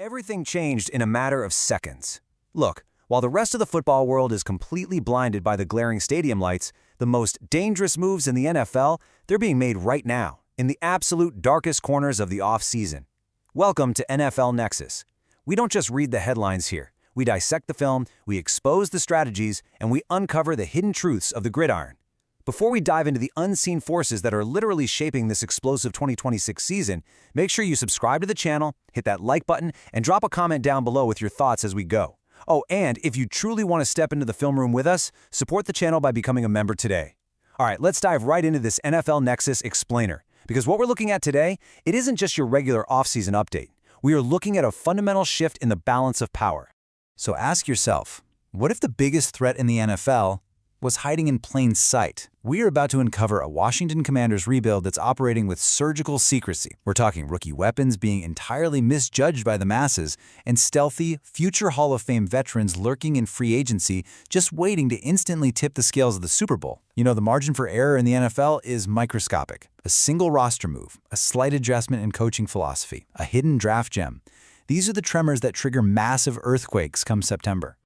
Everything changed in a matter of seconds. Look, while the rest of the football world is completely blinded by the glaring stadium lights, the most dangerous moves in the NFL, they're being made right now, in the absolute darkest corners of the off-season. Welcome to NFL Nexus. We don't just read the headlines here. We dissect the film, we expose the strategies, and we uncover the hidden truths of the gridiron. Before we dive into the unseen forces that are literally shaping this explosive 2026 season, make sure you subscribe to the channel, hit that like button, and drop a comment down below with your thoughts as we go. Oh, and if you truly want to step into the film room with us, support the channel by becoming a member today. All right, let's dive right into this NFL Nexus explainer, because what we're looking at today, it isn't just your regular off-season update. We are looking at a fundamental shift in the balance of power. So ask yourself, what if the biggest threat in the NFL was hiding in plain sight? We are about to uncover a Washington Commanders rebuild that's operating with surgical secrecy. We're talking rookie weapons being entirely misjudged by the masses, and stealthy, future Hall of Fame veterans lurking in free agency, just waiting to instantly tip the scales of the Super Bowl. You know, the margin for error in the NFL is microscopic. A single roster move, a slight adjustment in coaching philosophy, a hidden draft gem. These are the tremors that trigger massive earthquakes come September.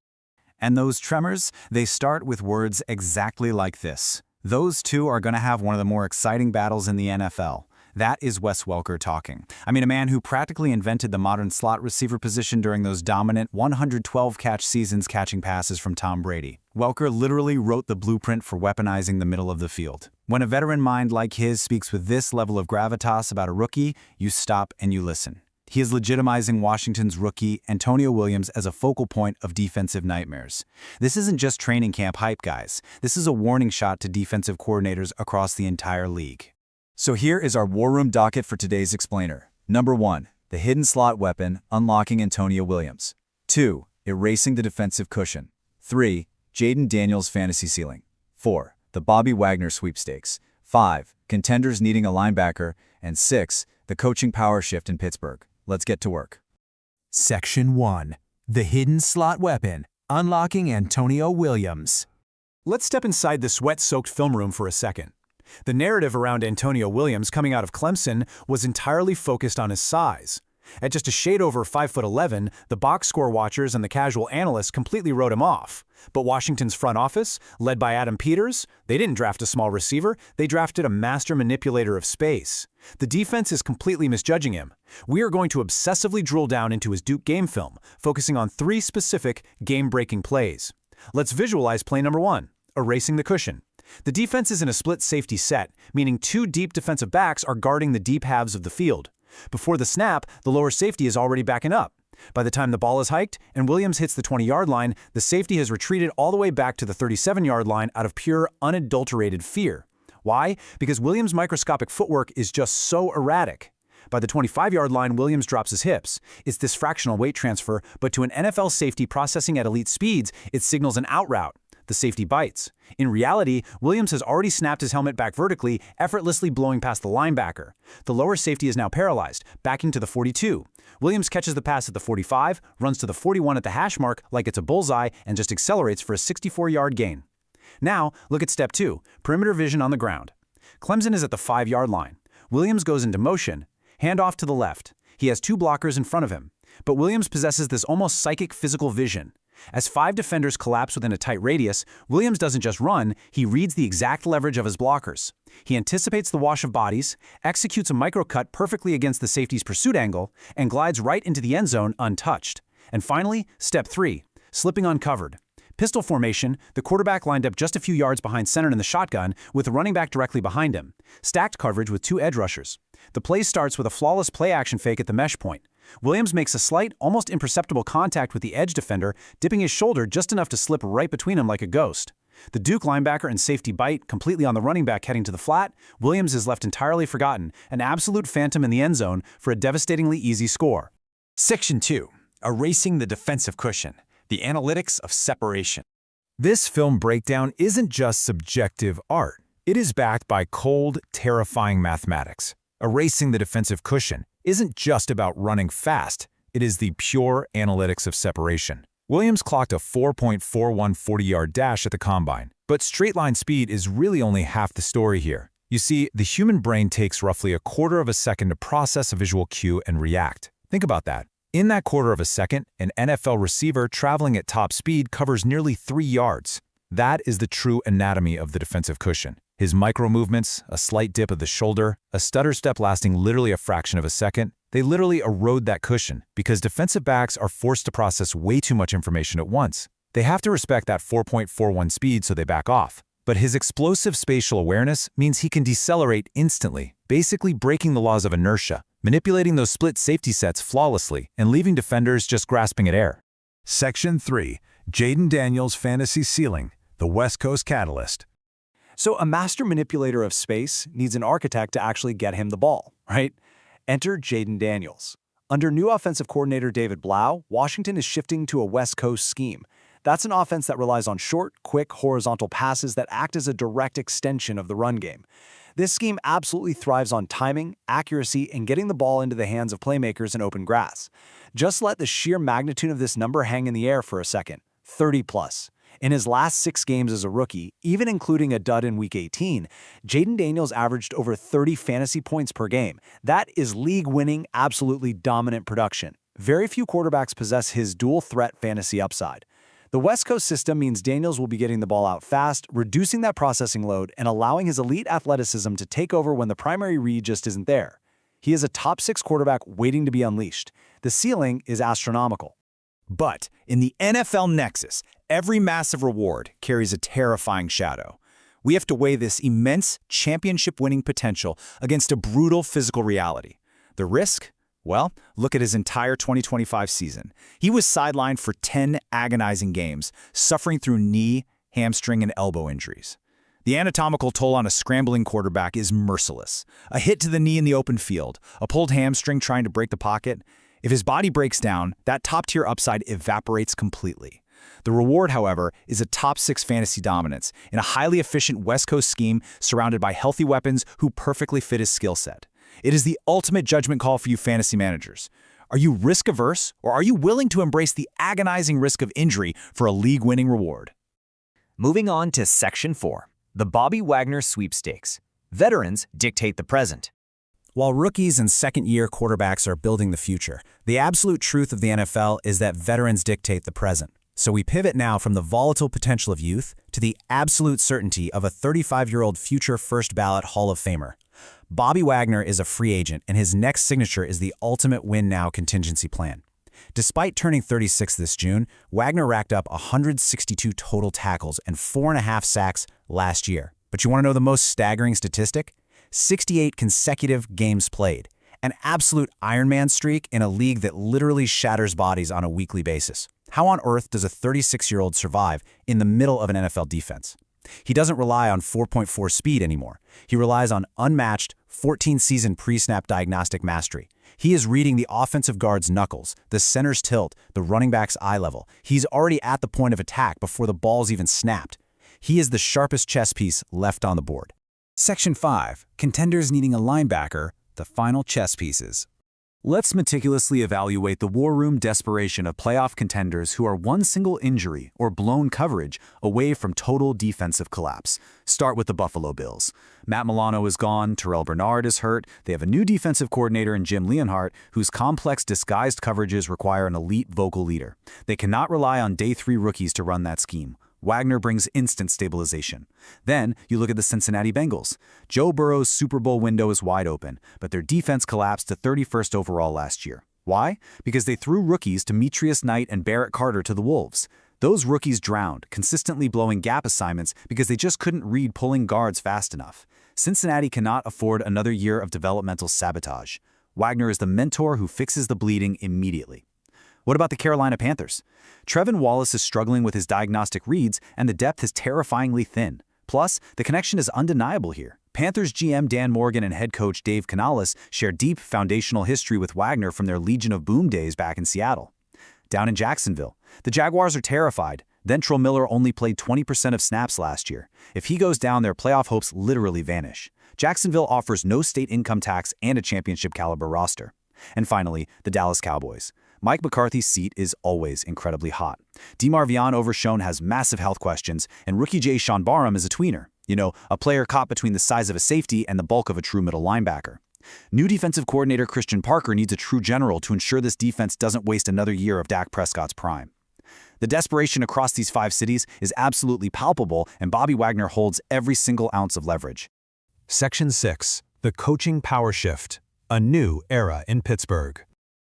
And those tremors, they start with words exactly like this. Those two are going to have one of the more exciting battles in the NFL. That is Wes Welker talking. I mean, a man who practically invented the modern slot receiver position during those dominant 112-catch seasons catching passes from Tom Brady. Welker literally wrote the blueprint for weaponizing the middle of the field. When a veteran mind like his speaks with this level of gravitas about a rookie, you stop and you listen. He is legitimizing Washington's rookie, Antonio Williams, as a focal point of defensive nightmares. This isn't just training camp hype, guys. This is a warning shot to defensive coordinators across the entire league. So here is our War Room docket for today's explainer. Number 1, the hidden slot weapon, unlocking Antonio Williams. 2, erasing the defensive cushion. 3, Jaden Daniels' fantasy ceiling. 4, the Bobby Wagner sweepstakes. 5, contenders needing a linebacker. And 6, the coaching power shift in Pittsburgh. Let's get to work. Section 1. The hidden slot weapon, unlocking Antonio Williams. Let's step inside the sweat-soaked film room for a second. The narrative around Antonio Williams coming out of Clemson was entirely focused on his size. At just a shade over 5'11", the box score watchers and the casual analysts completely wrote him off. But Washington's front office, led by Adam Peters, they didn't draft a small receiver, they drafted a master manipulator of space. The defense is completely misjudging him. We are going to obsessively drill down into his Duke game film, focusing on 3 specific game-breaking plays. Let's visualize play number 1, erasing the cushion. The defense is in a split safety set, meaning 2 deep defensive backs are guarding the deep halves of the field. Before the snap, the lower safety is already backing up. By the time the ball is hiked and Williams hits the 20-yard line, the safety has retreated all the way back to the 37-yard line out of pure, unadulterated fear. Why? Because Williams' microscopic footwork is just so erratic. By the 25-yard line, Williams drops his hips. It's this fractional weight transfer, but to an NFL safety processing at elite speeds, it signals an out route. The safety bites. In reality, Williams has already snapped his helmet back vertically, effortlessly blowing past the linebacker. The lower safety is now paralyzed, backing to the 42. Williams catches the pass at the 45, runs to the 41 at the hash mark like it's a bullseye, and just accelerates for a 64-yard gain. Now, look at step 2, perimeter vision on the ground. Clemson is at the 5-yard line. Williams goes into motion, handoff to the left. He has 2 blockers in front of him. But Williams possesses this almost psychic physical vision. As 5 defenders collapse within a tight radius, Williams doesn't just run, he reads the exact leverage of his blockers. He anticipates the wash of bodies, executes a micro-cut perfectly against the safety's pursuit angle, and glides right into the end zone untouched. And finally, step 3, slipping uncovered. Pistol formation, the quarterback lined up just a few yards behind center in the shotgun, with the running back directly behind him. Stacked coverage with 2 edge rushers. The play starts with a flawless play-action fake at the mesh point. Williams makes a slight, almost imperceptible contact with the edge defender, dipping his shoulder just enough to slip right between them like a ghost. The Duke linebacker and safety bite, completely on the running back heading to the flat. Williams is left entirely forgotten, an absolute phantom in the end zone for a devastatingly easy score. Section 2. Erasing the defensive cushion, the analytics of separation. This film breakdown isn't just subjective art. It is backed by cold, terrifying mathematics. Erasing the defensive cushion isn't just about running fast, it is the pure analytics of separation. Williams clocked a 4.41 40-yard dash at the combine, but straight-line speed is really only half the story here. You see, the human brain takes roughly a quarter of a second to process a visual cue and react. Think about that. In that quarter of a second, an NFL receiver traveling at top speed covers nearly 3 yards. That is the true anatomy of the defensive cushion. His micro-movements, a slight dip of the shoulder, a stutter step lasting literally a fraction of a second, they literally erode that cushion because defensive backs are forced to process way too much information at once. They have to respect that 4.41 speed so they back off. But his explosive spatial awareness means he can decelerate instantly, basically breaking the laws of inertia, manipulating those split safety sets flawlessly and leaving defenders just grasping at air. Section 3. Jayden Daniels' Fantasy Ceiling, the West Coast Catalyst. So a master manipulator of space needs an architect to actually get him the ball, right? Enter Jayden Daniels. Under new offensive coordinator David Blau, Washington is shifting to a West Coast scheme. That's an offense that relies on short, quick, horizontal passes that act as a direct extension of the run game. This scheme absolutely thrives on timing, accuracy, and getting the ball into the hands of playmakers in open grass. Just let the sheer magnitude of this number hang in the air for a second. 30+. In his last 6 games as a rookie, even including a dud in Week 18, Jayden Daniels averaged over 30 fantasy points per game. That is league-winning, absolutely dominant production. Very few quarterbacks possess his dual-threat fantasy upside. The West Coast system means Daniels will be getting the ball out fast, reducing that processing load, and allowing his elite athleticism to take over when the primary read just isn't there. He is a top 6 quarterback waiting to be unleashed. The ceiling is astronomical. But in the NFL Nexus, every massive reward carries a terrifying shadow. We have to weigh this immense championship-winning potential against a brutal physical reality. The risk? Well, look at his entire 2025 season. He was sidelined for 10 agonizing games, suffering through knee, hamstring, and elbow injuries. The anatomical toll on a scrambling quarterback is merciless. A hit to the knee in the open field, a pulled hamstring trying to break the pocket. If his body breaks down, that top-tier upside evaporates completely. The reward, however, is a top 6 fantasy dominance in a highly efficient West Coast scheme surrounded by healthy weapons who perfectly fit his skill set. It is the ultimate judgment call for you fantasy managers. Are you risk-averse, or are you willing to embrace the agonizing risk of injury for a league-winning reward? Moving on to Section 4, the Bobby Wagner Sweepstakes. Veterans dictate the present. While rookies and second-year quarterbacks are building the future, the absolute truth of the NFL is that veterans dictate the present. So we pivot now from the volatile potential of youth to the absolute certainty of a 35-year-old future first-ballot Hall of Famer. Bobby Wagner is a free agent, and his next signature is the ultimate win-now contingency plan. Despite turning 36 this June, Wagner racked up 162 total tackles and 4.5 sacks last year. But you want to know the most staggering statistic? 68 consecutive games played, an absolute Iron Man streak in a league that literally shatters bodies on a weekly basis. How on earth does a 36-year-old survive in the middle of an NFL defense? He doesn't rely on 4.4 speed anymore. He relies on unmatched 14-season pre-snap diagnostic mastery. He is reading the offensive guard's knuckles, the center's tilt, the running back's eye level. He's already at the point of attack before the ball's even snapped. He is the sharpest chess piece left on the board. Section 5. Contenders needing a linebacker, the final chess pieces. Let's meticulously evaluate the war room desperation of playoff contenders who are one single injury or blown coverage away from total defensive collapse. Start with the Buffalo Bills. Matt Milano is gone, Terrell Bernard is hurt, they have a new defensive coordinator in Jim Leonhardt, whose complex disguised coverages require an elite vocal leader. They cannot rely on day 3 rookies to run that scheme. Wagner brings instant stabilization. Then you look at the Cincinnati Bengals. Joe Burrow's Super Bowl window is wide open, but their defense collapsed to 31st overall last year. Why? Because they threw rookies Demetrius Knight and Barrett Carter to the Wolves. Those rookies drowned, consistently blowing gap assignments because they just couldn't read pulling guards fast enough. Cincinnati cannot afford another year of developmental sabotage. Wagner is the mentor who fixes the bleeding immediately. What about the Carolina Panthers? Trevin Wallace is struggling with his diagnostic reads, and the depth is terrifyingly thin. Plus, the connection is undeniable here. Panthers GM Dan Morgan and head coach Dave Canales share deep foundational history with Wagner from their Legion of Boom days back in Seattle. Down in Jacksonville, the Jaguars are terrified. Ventrell Miller only played 20% of snaps last year. If he goes down, their playoff hopes literally vanish. Jacksonville offers no state income tax and a championship-caliber roster. And finally, the Dallas Cowboys. Mike McCarthy's seat is always incredibly hot. DeMarvion Overshone has massive health questions, and rookie Jay Sean Barham is a tweener. You know, a player caught between the size of a safety and the bulk of a true middle linebacker. New defensive coordinator Christian Parker needs a true general to ensure this defense doesn't waste another year of Dak Prescott's prime. The desperation across these 5 cities is absolutely palpable, and Bobby Wagner holds every single ounce of leverage. Section 6. The Coaching Power Shift. A New Era in Pittsburgh.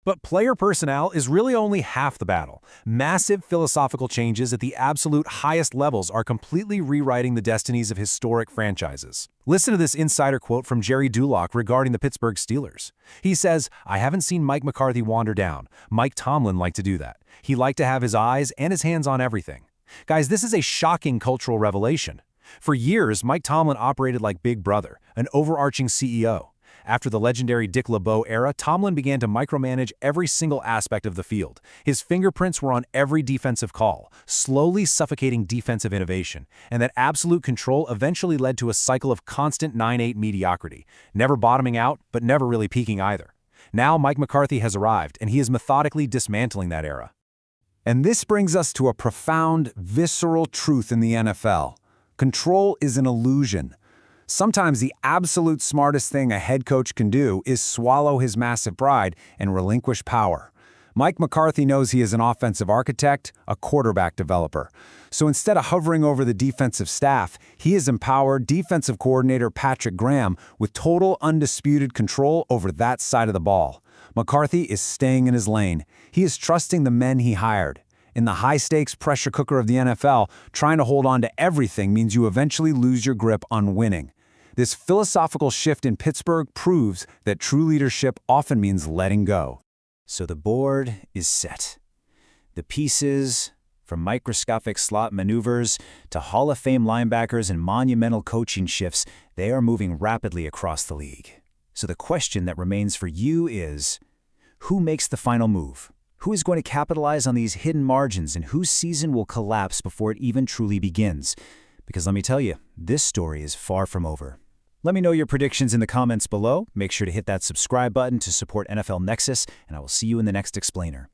But player personnel is really only half the battle. Massive philosophical changes at the absolute highest levels are completely rewriting the destinies of historic franchises. Listen to this insider quote from Jerry Dulock regarding the Pittsburgh Steelers. He says, "I haven't seen Mike McCarthy wander down. Mike Tomlin liked to do that. He liked to have his eyes and his hands on everything." Guys, this is a shocking cultural revelation. For years, Mike Tomlin operated like Big Brother, an overarching CEO. After the legendary Dick LeBeau era, Tomlin began to micromanage every single aspect of the field. His fingerprints were on every defensive call, slowly suffocating defensive innovation, and that absolute control eventually led to a cycle of constant 9-8 mediocrity, never bottoming out, but never really peaking either. Now Mike McCarthy has arrived, and he is methodically dismantling that era. And this brings us to a profound, visceral truth in the NFL. Control is an illusion. Sometimes the absolute smartest thing a head coach can do is swallow his massive pride and relinquish power. Mike McCarthy knows he is an offensive architect, a quarterback developer. So instead of hovering over the defensive staff, he has empowered defensive coordinator Patrick Graham with total undisputed control over that side of the ball. McCarthy is staying in his lane. He is trusting the men he hired. In the high-stakes pressure cooker of the NFL, trying to hold on to everything means you eventually lose your grip on winning. This philosophical shift in Pittsburgh proves that true leadership often means letting go. So the board is set. The pieces, from microscopic slot maneuvers to Hall of Fame linebackers and monumental coaching shifts, they are moving rapidly across the league. So the question that remains for you is, who makes the final move? Who is going to capitalize on these hidden margins, and whose season will collapse before it even truly begins? Because let me tell you, this story is far from over. Let me know your predictions in the comments below. Make sure to hit that subscribe button to support NFL Nexus, and I will see you in the next explainer.